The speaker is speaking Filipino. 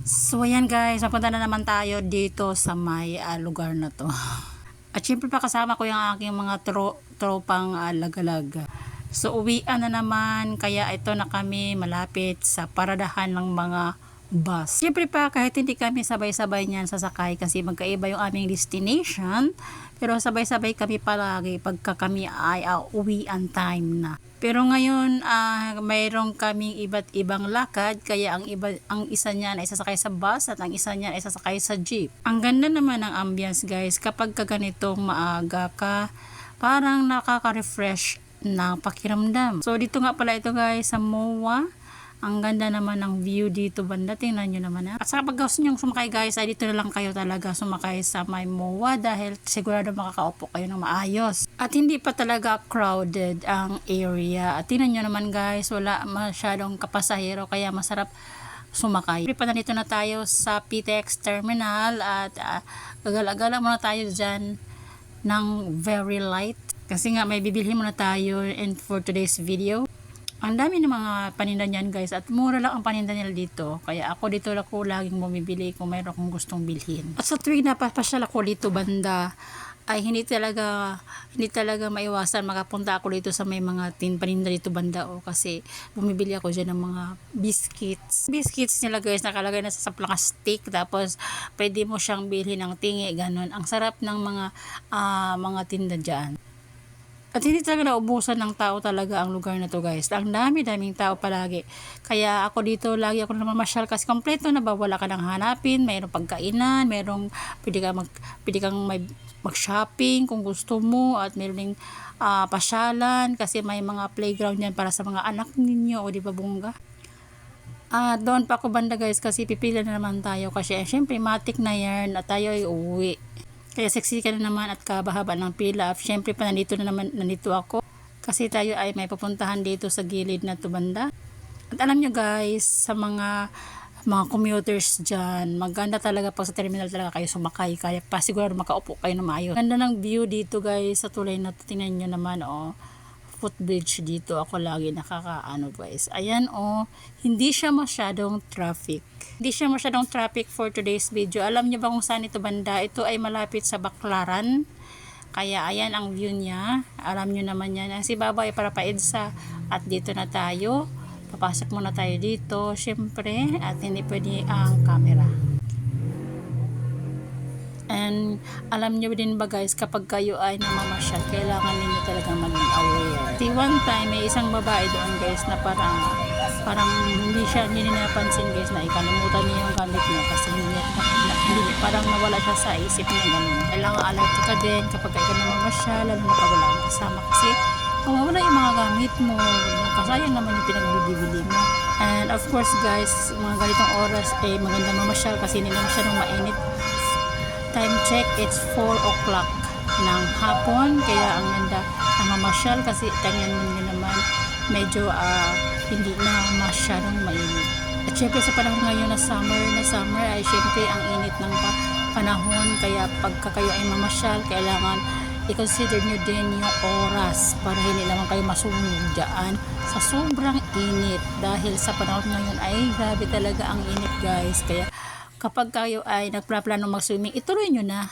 So ayan guys, mapunta na naman tayo dito sa may lugar na to. At syempre pa kasama ko yung aking mga tropang lagalag. So uwian na naman, kaya ito na kami malapit sa paradahan ng mga bus. Syempre pa kahit hindi kami sabay-sabay niyan sasakay kasi magkaiba yung aming destination, pero sabay-sabay kami palagi pagka kami ay uwian time na. Pero ngayon mayroong kaming iba't ibang lakad, kaya ang isa niyan ay sasakay sa bus at ang isa niyan ay sasakay sa jeep. Ang ganda naman ng ambience guys kapag ganitong maaga ka, parang nakaka-refresh ng pakiramdam. So dito nga pala ito guys sa MOA. Ang ganda naman ng view dito banda, tingnan nyo naman At sa pag gusto nyo sumakay guys, ay dito na lang kayo talaga sumakay sa may MOA dahil sigurado makakaupo kayo ng maayos. At hindi pa talaga crowded ang area. At tingnan nyo naman guys, wala masyadong kapasahero kaya masarap sumakay. Pa nandito na tayo sa PTX Terminal at gagala-gala muna tayo dyan ng very light. Kasi nga may bibilhin muna tayo and for today's video. Ang dami ng mga paninda niyan guys at mura lang ang paninda nila dito. Kaya ako dito ako laging bumibili kung mayroon akong gustong bilhin. At sa tuwing napapasyal ako dito banda ay hindi talaga maiwasan makapunta ako dito sa may mga paninda dito banda kasi bumibili ako diyan ng mga biscuits. Biscuits nila guys nakalagay na sa plastic tapos pwede mo siyang bilhin ng tingi ganun. Ang sarap ng mga tinda diyan. At hindi talaga naubusan ng tao talaga ang lugar na to guys. Ang dami-daming tao palagi. Kaya ako dito lagi ako namamasyal kasi kompleto na ba, wala ka nang hanapin, mayroong pagkainan, pwede kang mag-shopping kung gusto mo at mayroong pasyalan kasi may mga playground yan para sa mga anak ninyo o di ba bongga. Doon pa ako banda guys kasi pipila na naman tayo kasi syempre matik na yan at tayo ay uwi. Kaya sexy ka na naman at kabahaba ng pila. Siyempre pa nandito ako. Kasi tayo ay may pupuntahan dito sa gilid na to banda. At alam nyo guys, sa mga commuters dyan, maganda talaga pag sa terminal talaga kayo sumakay. Kaya pa siguro makaupo kayo na maayos. Ganda ng view dito guys sa tulay na to. Tingnan nyo naman footbridge dito ako lagi nakakaano guys. Ayan hindi siya masyadong traffic. Hindi siya masyadong traffic for today's video. Alam niyo ba kung saan ito banda? Ito ay malapit sa Baclaran. Kaya ayan ang view niya. Alam niyo naman yan. Si Baba ay para pa-EDSA. At dito na tayo. Papasok muna tayo dito. Syempre. At hindi pwede ang camera. And alam nyo din ba guys, kapag kayo ay namamasyal, kailangan ninyo talaga maging aware. One time, may isang babae doon guys na parang hindi niya napansin guys na ikalimutan niya yung gamit niya kasi parang nawala siya sa isip niya ganun. Kailangan alert ka din kapag kayo namamasyal, lalo na pag wala kang kasama kasi kung mawala yung mga gamit mo, kasayang naman yung pinagbibili mo. And of course guys, mga ganitong oras ay maganda mamasyal kasi hindi naman siya nung mainit. Time check, it's 4 o'clock ng hapon, kaya ang ganda na mamasyal kasi tingnan mo naman medyo hindi na masyadong mainit. At syempre sa panahon ngayon na summer ay syempre ang init ng panahon, kaya pagka kayo ay mamasyal, kailangan i-consider nyo din yung oras para hindi naman kayo masunog dyan sa sobrang init dahil sa panahon ngayon ay grabe talaga ang init guys. Kaya kapag kayo ay nagplano mag-swimming, ituloy nyo na.